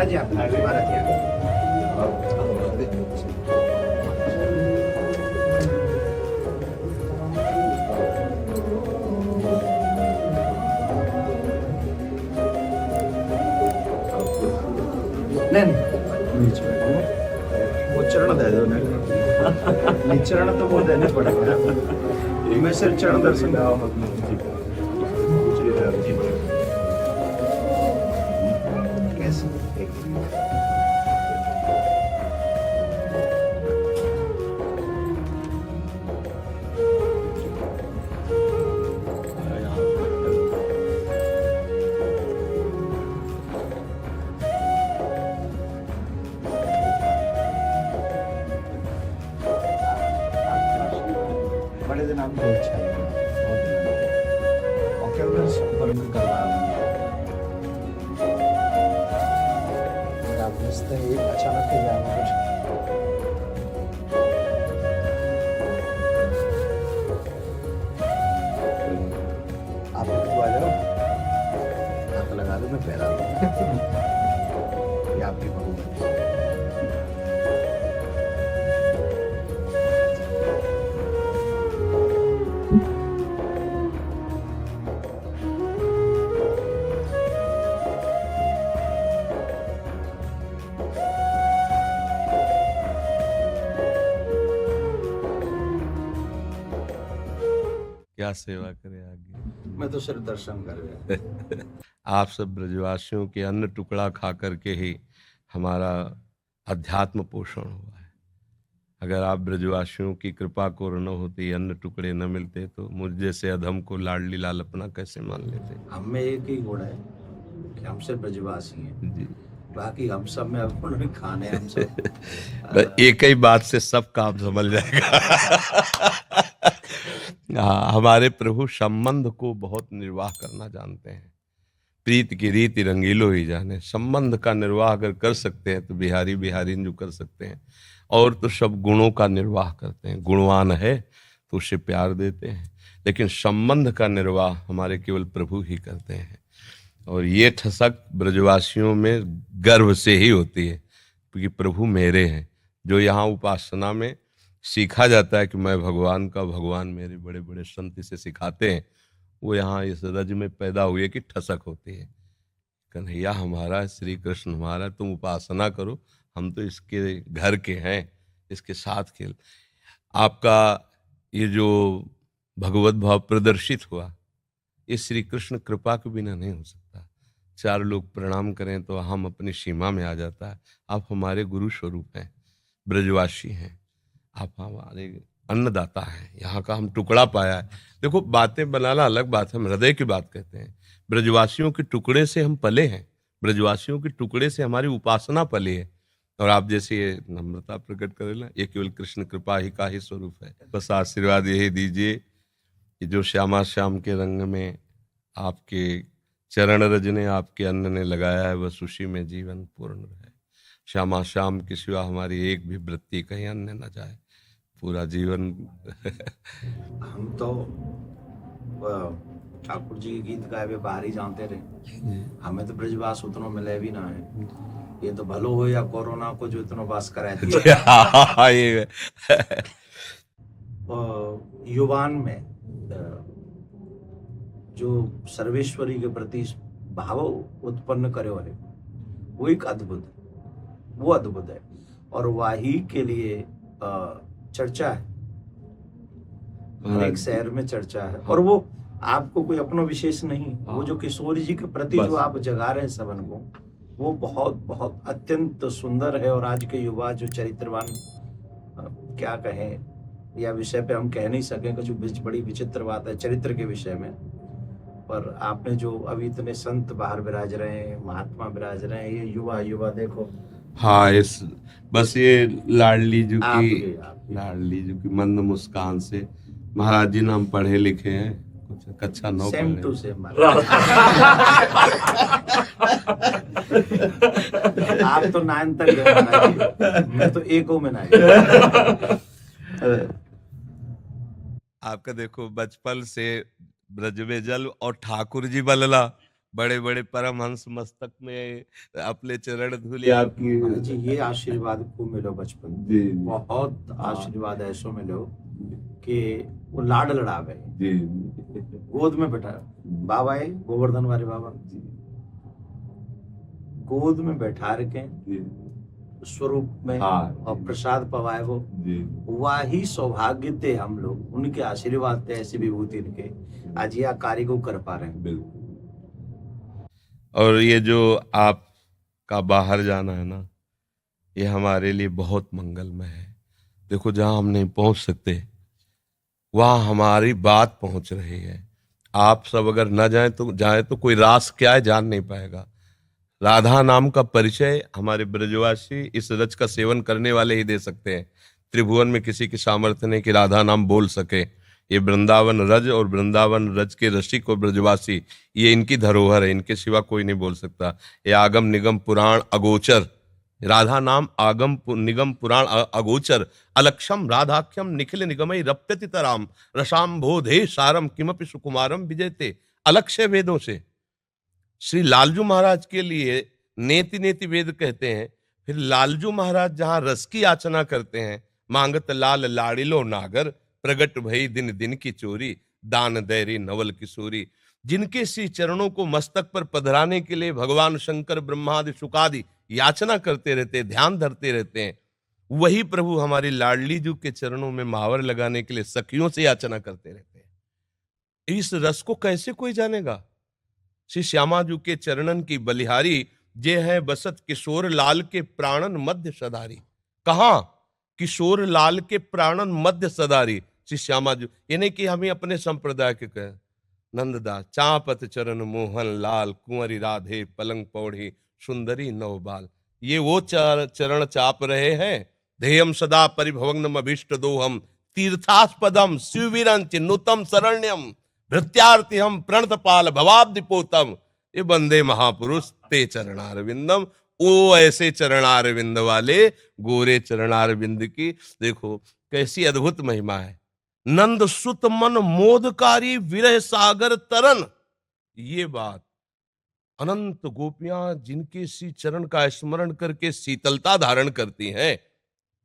महाराज आप महाराज बीच में वो चरण दे दो नहीं, चरण तो वो देने पड़ेगा। मैं सिर्फ चरण दर्शन बड़े दिन आपको अच्छा है और क्या बंद करवा आप रिश्ते अचानक ही जाना कुछ आप आ जाओ, हाथ लगा दो, मैं पहला ये आपकी बहू है। क्या सेवा करे आगे। मैं तो सिर्फ दर्शन कर रहा। आप सब ब्रजवासियों के अन्न टुकड़ा खा करके ही हमारा अध्यात्म पोषण हुआ है। अगर आप ब्रजवासियों की कृपा को न होती, अन्न टुकड़े न मिलते, तो मुझ जैसे अधम को लाडली लालपना कैसे मान लेते। हम में एक ही गुण है कि हम सिर्फ ब्रजवासी हैं जी, बाकी हम सब में अब उन्होंने खाने हम सब एक ही बात से सब काम संभल जाएगा। हमारे प्रभु संबंध को बहुत निर्वाह करना जानते हैं। प्रीत की रीति रंगीलो ही जाने। संबंध का निर्वाह अगर कर सकते हैं तो बिहारी बिहारी जो कर सकते हैं, और तो सब गुणों का निर्वाह करते हैं। गुणवान है तो उसे प्यार देते हैं, लेकिन संबंध का निर्वाह हमारे केवल प्रभु ही करते हैं। और ये ठसक ब्रजवासियों में गर्व से ही होती है, क्योंकि प्रभु मेरे हैं। जो यहाँ उपासना में सीखा जाता है कि मैं भगवान का, भगवान मेरे, बड़े बड़े संत इसे सिखाते हैं, वो यहाँ इस रज में पैदा हुए कि ठसक होती है। कन्हैया हमारा, श्री कृष्ण हमारा, तुम उपासना करो, हम तो इसके घर के हैं, इसके साथ खेल। आपका ये जो भगवत भाव प्रदर्शित हुआ, ये श्री कृष्ण कृपा के बिना नहीं हो सकता। चार लोग प्रणाम करें तो हम अपनी सीमा में आ जाता है। आप हमारे गुरु स्वरूप हैं, ब्रजवासी हैं, आप हमारे अन्नदाता हैं। यहाँ का हम टुकड़ा पाया है। देखो, बातें बनाना अलग बात है, हम हृदय की बात कहते हैं। ब्रजवासियों के टुकड़े से हम पले हैं, ब्रजवासियों के टुकड़े से हमारी उपासना पली है। और आप जैसे ये नम्रता प्रकट करें, ये केवल कृष्ण कृपा ही का ही स्वरूप है। बस आशीर्वाद यही दीजिए कि जो श्यामा श्याम के रंग में आपके चरण रज ने, आपके अन्न ने लगाया है, बस उसी में जीवन पूर्ण रहे। श्यामा श्याम के सिवा हमारी एक भी वृत्ति कहीं अन्य न जाए, पूरा जीवन। हम तो ठाकुर जी के गीत गाए हुए बाहर ही जानते रहे। हमें तो ब्रजवास उतना मिले भी ना है। ये तो भलो हो या कोरोना को जो इतना वास कराए ये युवान में जो सर्वेश्वरी के प्रति भाव उत्पन्न करे है, वो एक अद्भुत है, वो अद्भुत है। और वही के लिए चर्चा है, हर एक शहर में चर्चा है। और वो आपको कोई अपना विशेष नहीं, वो जो किशोर जी के प्रति जो आप जगा रहे हैं सबन को, वो बहुत बहुत अत्यंत सुंदर है। और आज के युवा जो चरित्रवान, क्या कहें, या विषय पे हम कह नहीं सकें, कुछ बड़ी विचित्र बात है चरित्र के विषय में। पर आपने जो अभी इतने संत बाहर विराज रहे हैं, महात्मा विराज रहे हैं, ये युवा देखो। हाँ, इस बस ये लाडली जी की मंद मुस्कान से, महाराज जी नाम पढ़े लिखे हैं, कुछ कक्षा 9 सेम टू सेम। आप तो 9 तक गए, मैं तो 1 में नहीं। आपका देखो, बचपन से ब्रज में जल और ठाकुर जी बलला, बड़े बड़े परमहंस मस्तक में अपने चरण धूले आपकी। हाँ जी, ये आशीर्वाद खूब मिलो बचपन में। जी बहुत आशीर्वाद ऐसो मिलो कि वो लाड लड़ावे, जी गोद में बैठा बाबा है गोवर्धन वाले बाबा, गोद में बैठा रखे स्वरूप में, और प्रसाद पवाए वो, वही सौभाग्य थे हम लोग, उनके आशीर्वाद थे, ऐसी विभूति इनके आज यह कार्य को कर पा रहे हैं। और ये जो आपका बाहर जाना है ना, ये हमारे लिए बहुत मंगलमय है। देखो, जहां हम नहीं पहुंच सकते वहां हमारी बात पहुंच रही है। आप सब अगर न जाए तो कोई रास क्या है जान नहीं पाएगा। राधा नाम का परिचय हमारे ब्रजवासी इस रज का सेवन करने वाले ही दे सकते हैं। त्रिभुवन में किसी की सामर्थ्य नहीं कि राधा नाम बोल सके। ये वृंदावन रज और वृंदावन रज के रसिक और ब्रजवासी, ये इनकी धरोहर है, इनके सिवा कोई नहीं बोल सकता। ये आगम निगम पुराण अगोचर, राधा नाम आगम निगम पुराण अगोचर, अलक्षम राधाख्यम निखिल निगमई रप्यति तराम रसाम्भोधे सारम किमपि सुकुमारम विजयते। अलक्ष्य वेदों से श्री लालजू महाराज के लिए नेति नेति वेद कहते हैं। फिर लालजू महाराज जहां रस की याचना करते हैं, मांगत लाल लाड़िलो नागर, प्रगट भई दिन दिन की चोरी, दान दैरी नवल किशोरी। जिनके श्री चरणों को मस्तक पर पधराने के लिए भगवान शंकर ब्रह्मादि शुकादि याचना करते रहते, ध्यान धरते रहते हैं, वही प्रभु हमारी लाडली जू के चरणों में महावर लगाने के लिए सखियों से याचना करते रहते हैं। इस रस को कैसे कोई जानेगा? श्री श्यामाजू के चरणन की बलिहारी, जे है बसत किशोर लाल के प्राणन मध्य सदारी। कहा? किशोर लाल के प्राणन मध्य सदारी श्री श्यामाजू। ये नहीं कि हमें अपने संप्रदाय के कहें। नंददास चापत चरण मोहन लाल, कुंवरी राधे पलंग पौड़ी सुंदरी नवबाल। ये वो चरण चाप रहे हैं। ध्येयम सदा परिभवग्नम अभीष्ट दोहम, तीर्थास्पदम शिववीरंच नूतम शरण्यम, भृत्यार्थी हम प्रणत पाल भवाब्दिपोतम। ये बंदे महापुरुष ते चरणारविंदम। वो ऐसे चरणारविंद वाले गोरे चरणारविंद की देखो कैसी अद्भुत महिमा है। नंद सुत मन मोदकारी विरह सागर तरन। ये बात, अनंत गोपियां जिनके श्री चरण का स्मरण करके शीतलता धारण करती हैं,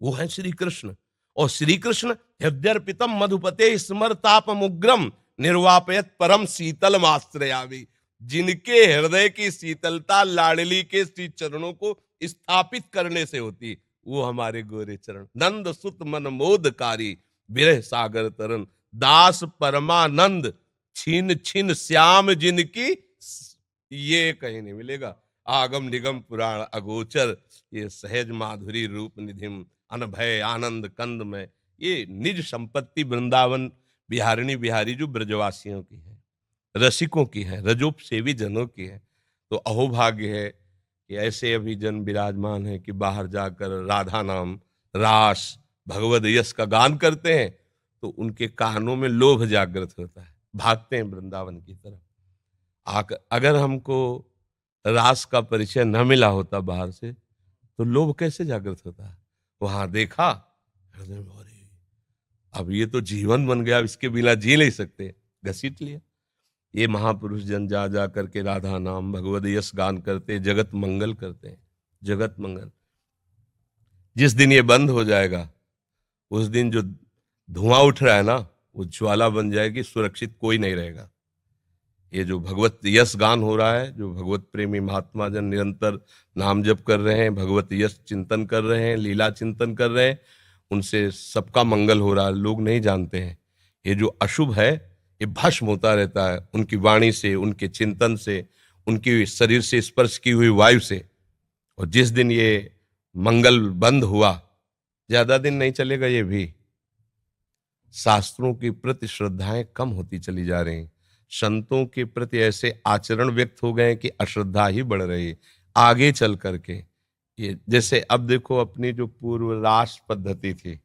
वो है श्री कृष्ण। और श्री कृष्ण हृदयर्पितम मधुपते स्मरतापमुग्रम निर्वापयत परम शीतल माश्रयामि। जिनके हृदय की शीतलता लाडली के श्री चरणों को स्थापित करने से होती, वो हमारे गोरे चरण। नंद सुत मन मोदकारी विरह सागर तरन, दास परमानंद छीन छीन श्याम जिनकी, ये कहीं नहीं मिलेगा। आगम निगम पुराण अगोचर, ये सहज माधुरी रूप निधिम अनभय आनंद कंद में। ये निज संपत्ति वृंदावन बिहारिणी बिहारी जो ब्रजवासियों की है, रसिकों की है, रजोप सेवी जनों की है। तो अहोभाग्य है कि ऐसे अभी जन विराजमान है कि बाहर जाकर राधा नाम रास भगवद यश का गान करते हैं तो उनके कानों में लोभ जागृत होता है, भागते हैं वृंदावन की तरफ। अगर हमको रास का परिचय न मिला होता बाहर से तो लोभ कैसे जागृत होता है? वहां देखा, अब ये तो जीवन बन गया, इसके बिना जी नहीं सकते, घसीट लिया। ये महापुरुष जन जा जा करके राधा नाम भगवद यश गान करते, जगत मंगल करते हैं, जगत मंगल। जिस दिन ये बंद हो जाएगा उस दिन जो धुआं उठ रहा है ना, वो ज्वाला बन जाएगी, सुरक्षित कोई नहीं रहेगा। ये जो भगवत यश गान हो रहा है, जो भगवत प्रेमी महात्मा जन निरंतर नाम जप कर रहे हैं, भगवत यश चिंतन कर रहे हैं, लीला चिंतन कर रहे हैं, उनसे सबका मंगल हो रहा है। लोग नहीं जानते हैं ये जो अशुभ है ये भस्म होता रहता है उनकी वाणी से, उनके चिंतन से, उनकी शरीर से स्पर्श की हुई वायु से। और जिस दिन ये मंगल बंद हुआ, ज्यादा दिन नहीं चलेगा, ये भी शास्त्रों के प्रति श्रद्धाएं कम होती चली जा रही, संतों के प्रति ऐसे आचरण व्यक्त हो गए कि अश्रद्धा ही बढ़ रही आगे चल करके। ये जैसे अब देखो अपनी जो पूर्व रास पद्धति थी,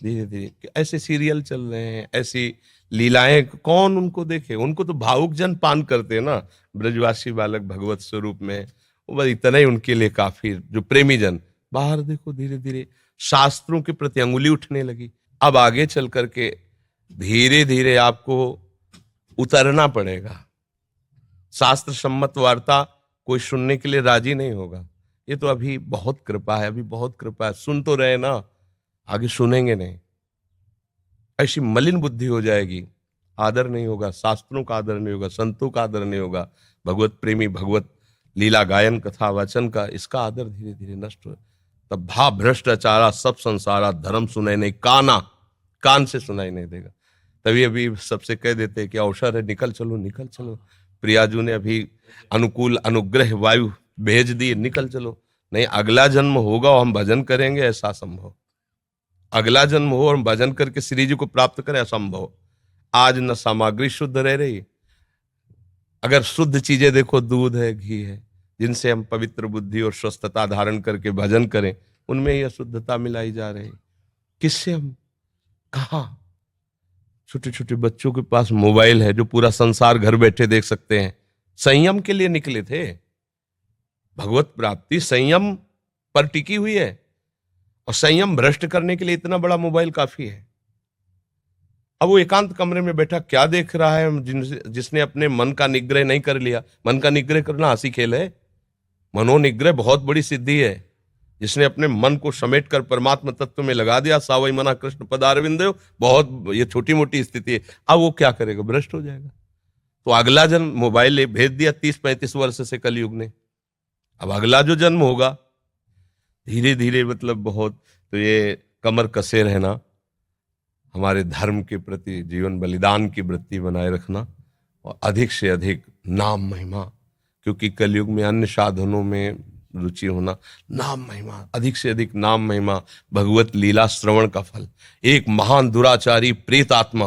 धीरे धीरे ऐसे सीरियल चल रहे हैं, ऐसी लीलाएं, कौन उनको देखे? उनको तो भावुक जन पान करते हैं ना, ब्रजवासी बालक भगवत स्वरूप में, वो बस इतना ही उनके लिए काफी। जो प्रेमी जन बाहर देखो धीरे धीरे शास्त्रों के प्रति अंगुली उठने लगी। अब आगे चल करके धीरे धीरे आपको उतरना पड़ेगा, शास्त्र सम्मत वार्ता कोई सुनने के लिए राजी नहीं होगा। ये तो अभी बहुत कृपा है, अभी बहुत कृपा है, सुन तो रहे ना, आगे सुनेंगे नहीं। ऐसी मलिन बुद्धि हो जाएगी, आदर नहीं होगा, शास्त्रों का आदर नहीं होगा, संतों का आदर नहीं होगा, भगवत प्रेमी, भगवत लीला गायन कथा वचन का, इसका आदर धीरे धीरे नष्ट हो। तब भा भ्रष्टाचारा सब संसारा, धर्म सुनाई नहीं, कान से सुनाई नहीं देगा। तभी अभी सबसे कह देते हैं कि अवसर है, निकल चलो निकल चलो। प्रियाजू ने अभी अनुकूल अनुग्रह वायु भेज दी, निकल चलो। नहीं, अगला जन्म होगा और हम भजन करेंगे, ऐसा संभव। अगला जन्म हो और हम भजन करके श्री जी को प्राप्त करें, असंभव। आज न सामग्री शुद्ध रह रही, अगर शुद्ध चीजें देखो, दूध है, घी है, जिनसे हम पवित्र बुद्धि और स्वस्थता धारण करके भजन करें, उनमें ही अशुद्धता मिलाई जा रही। किससे हम कहा? छोटे छोटे बच्चों के पास मोबाइल है, जो पूरा संसार घर बैठे देख सकते हैं। संयम के लिए निकले थे, भगवत प्राप्ति संयम पर टिकी हुई है, और संयम भ्रष्ट करने के लिए इतना बड़ा मोबाइल काफी है। अब वो एकांत कमरे में बैठा क्या देख रहा है? जिसने अपने मन का निग्रह नहीं कर लिया। मन का निग्रह करना हंसी खेल है, मनोनिग्रह बहुत बड़ी सिद्धि है। जिसने अपने मन को समेट कर परमात्मा तत्व में लगा दिया, सावई मना कृष्ण पदारविंदो, बहुत ये छोटी मोटी स्थिति है। अब वो क्या करेगा? भ्रष्ट हो जाएगा। तो अगला जन्म मोबाइल भेज दिया 30-35 वर्ष से कलयुग ने। अब अगला जो जन्म होगा धीरे धीरे, मतलब बहुत, तो ये कमर कसे रहना, हमारे धर्म के प्रति जीवन बलिदान की वृत्ति बनाए रखना, और अधिक से अधिक नाम महिमा, क्योंकि कलयुग में अन्य साधनों में रुचि होना, नाम महिमा, अधिक से अधिक नाम महिमा, भगवत लीला श्रवण का फल। एक महान दुराचारी प्रेत आत्मा,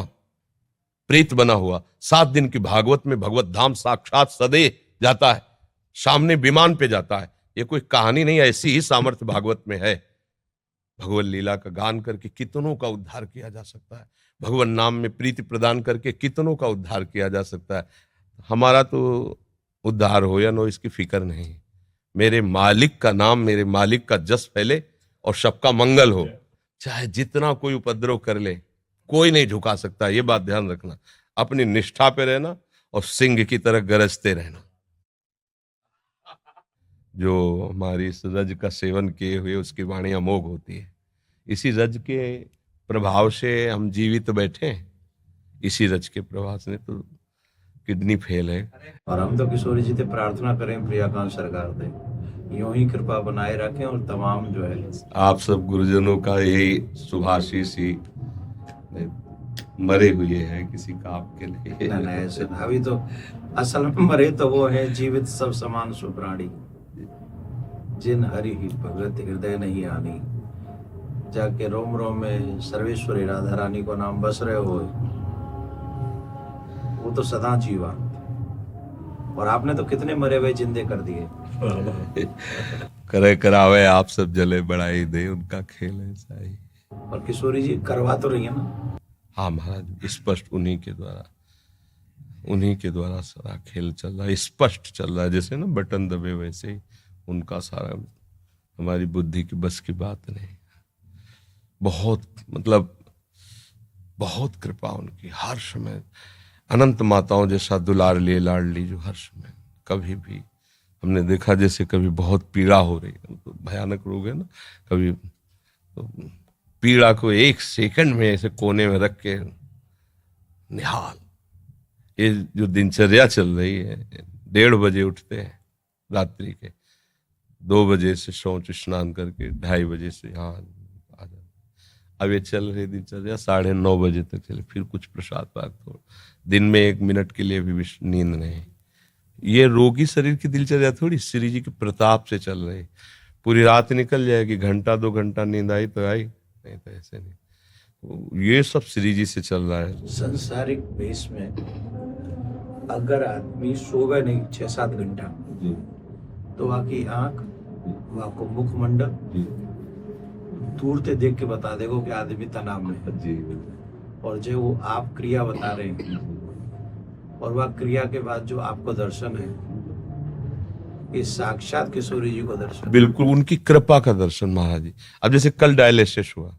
प्रेत बना हुआ, 7 दिन की भागवत में भगवत धाम साक्षात सदे जाता है, सामने विमान पे जाता है। ये कोई कहानी नहीं, ऐसी ही सामर्थ्य भागवत में है। भगवत लीला का गान करके कितनों का उद्धार किया जा सकता है, भगवान नाम में प्रीति प्रदान करके कितनों का उद्धार किया जा सकता है। हमारा तो उद्धार हो या नो, इसकी फिक्र नहीं। मेरे मालिक का नाम, मेरे मालिक का जस फैले और सबका मंगल हो। चाहे जितना कोई उपद्रव कर ले, कोई नहीं झुका सकता। ये बात ध्यान रखना, अपनी निष्ठा पे रहना और सिंह की तरह गरजते रहना। जो हमारी इस रज का सेवन किए हुए, उसकी वाणी अमोघ होती है। इसी रज के प्रभाव से हम जीवित बैठे हैं, इसी रज के प्रभाव से। तो किडनी फेल है। और हम तो किशोरी जी से प्रार्थना करें, प्रियाकांत सरकार दे यूं ही कृपा बनाए रखें, और तमाम जो है आप सब गुरुजनों का यही शुभाशीष ही मरे हुए हैं किसी काम के लिए। नहीं ऐसे अभी तो असल में मरे तो वो है, जीवित सब समान सुप्राणी, जिन हरि ही भगत हृदय नहीं आनी। जाके रोम रोम में सर्वेश्वरी राधा रानी को नाम बस रहे हो, वो तो सदा जीवन। और आपने तो कितने मरे हुए जिंदे कर दिए। करे करावे आप सब जले बढ़ाई दे, उनका खेल है ऐसा ही। और किशोरी जी करवा तो रही है ना? हाँ महाराज, स्पष्ट उन्हीं के द्वारा सारा खेल चल रहा है, स्पष्ट चल रहा है। जैसे ना बटन दबे, वैसे ही उनका सारा, हमारी बुद्धि की बस की बात नहीं। बहुत, मतलब बहुत कृपा उनकी, हर समय अनंत माताओं जैसा दुलार लिए लाडली, जो हर समय कभी भी हमने देखा, जैसे कभी बहुत पीड़ा हो रही है, तो भयानक रोग है ना, कभी तो पीड़ा को 1 सेकंड में ऐसे कोने में रख के निहाल। ये जो दिनचर्या चल रही है, 1:30 बजे उठते हैं रात्रि के, 2 बजे से शौच स्नान करके 2:30 बजे से यहाँ आ जाते। अब ये चल रही दिनचर्या 9:30 बजे तक चले, फिर कुछ प्रसाद पाक, थोड़ा दिन में 1 मिनट के लिए भी नींद नहीं। ये रोगी शरीर की दिनचर्या थोड़ी श्री जी के प्रताप से चल रही। पूरी रात निकल जाएगी, घंटा 2 घंटा नींद आई तो आई, नहीं तो ऐसे नहीं। ये सब श्री जी से चल रहा है। संसारिक बेस में अगर आदमी सोवे नहीं 6-7 घंटा, तो आपकी आंख, आपको मुखमंडल दूर से देख के बता देगा कि आदमी तनाव में है जी। और जो वो आप क्रिया बता रहे हैं, और वह क्रिया के बाद जो आपको दर्शन है, ये साक्षात किशोरी जी को दर्शन, बिल्कुल उनकी कृपा का दर्शन महाराज जी। अब जैसे कल डायलिसिस हुआ,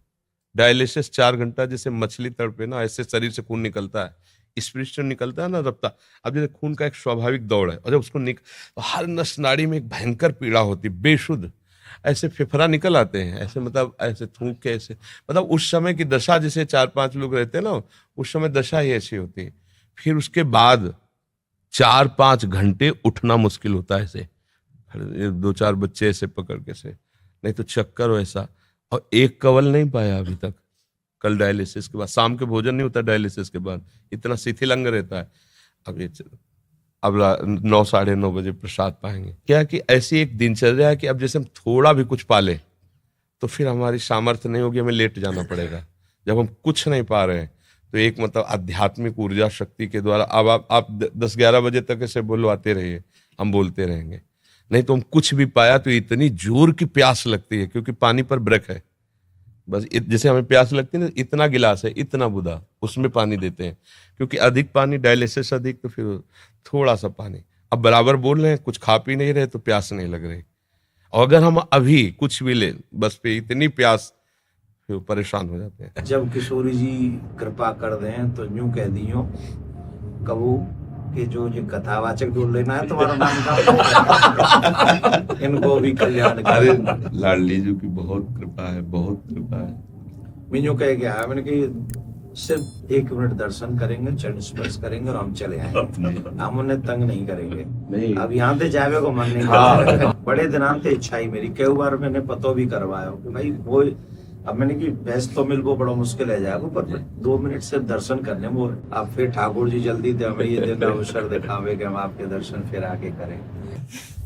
डायलिसिस 4 घंटा, जैसे मछली तड़पे ना, ऐसे शरीर से खून निकलता है, स्पिरिट से निकलता है ना रफ्तार, अब जैसे खून का एक स्वाभाविक दौड़ है, और जब उसको तो हर नस नाड़ी में एक भयंकर पीड़ा होती है, बेशुद्ध ऐसे फेफड़ा निकल आते हैं, ऐसे मतलब ऐसे थूक के, ऐसे मतलब उस समय की दशा, जैसे 4-5 लोग रहते हैं ना, उस समय दशा ही ऐसी होती है। फिर उसके बाद 4-5 घंटे उठना मुश्किल होता है, ऐसे 2-4 बच्चे ऐसे पकड़ के से, नहीं तो चक्कर वैसा, और एक कवल नहीं पाया अभी तक। कल डायलिसिस के बाद शाम के भोजन नहीं होता, डायलिसिस के बाद इतना शिथिल अंग रहता है। अब 9-9:30 बजे प्रसाद पाएंगे। क्या कि ऐसी एक दिनचर्या है कि अब जैसे हम थोड़ा भी कुछ पाले तो फिर हमारी सामर्थ्य नहीं होगी, हमें लेट जाना पड़ेगा। जब हम कुछ नहीं पा रहे हैं तो एक मतलब आध्यात्मिक ऊर्जा शक्ति के द्वारा अब आप 10-11 बजे तक ऐसे बुलवाते रहिए, हम बोलते रहेंगे। नहीं तो हम कुछ भी पाया तो इतनी जोर की प्यास लगती है, क्योंकि पानी पर ब्रेक है। बस जैसे हमें प्यास लगती है ना, इतना गिलास है, इतना बूंदा, उसमें पानी देते हैं, क्योंकि अधिक पानी, डायलिसिस अधिक, तो फिर थोड़ा सा पानी। अब बराबर बोल रहे हैं, कुछ खा पी नहीं रहे तो प्यास नहीं लग रही, और अगर हम अभी कुछ भी ले बस पे इतनी प्यास, फिर परेशान हो जाते हैं। जब किशोरी जी कृपा कर दें तो यूं कह दियो कबू कि जो ये कथावाचक ढूंढ लेना है तुम्हारा नाम का इनको भी कल्याण अरे करे। लाडली जी की बहुत कृपा है, बहुत कृपा है। मैं यूं कह गया, मैंने कि सिर्फ 1 मिनट दर्शन करेंगे, चरण स्पर्श करेंगे और हम चले आएंगे, हम उन्हें तंग नहीं करेंगे। नहीं, अब यहाँ से जावे को मन नहीं करता। बड़े दिनांत इच्छा ही मेरी, कई बार मैंने पतो भी करवाया कि भाई वो, अब मैंने कि भैंस तो मिल वो बड़ा मुश्किल है जाएगा, पर 2 मिनट सिर्फ दर्शन करने वो। अब फिर ठाकुर जी जल्दी दे हमें ये दिन अवसर दिखावे कि हम आपके दर्शन फिर आके करें।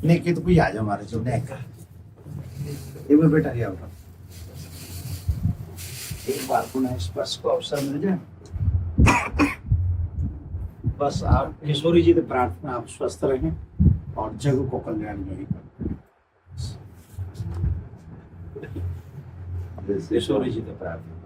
नहीं कि तो कोई आ जाए हमारे जो नेक ये मैं बेटा ये आओ, एक बार पुनः स्पर्श को अवसर मिल जाए। बस आप किशोरी जी से प्रार्थना, आप स्वस्थ रहें और जग को कल्याण यही करें। किशोरी जी से प्रार्थना।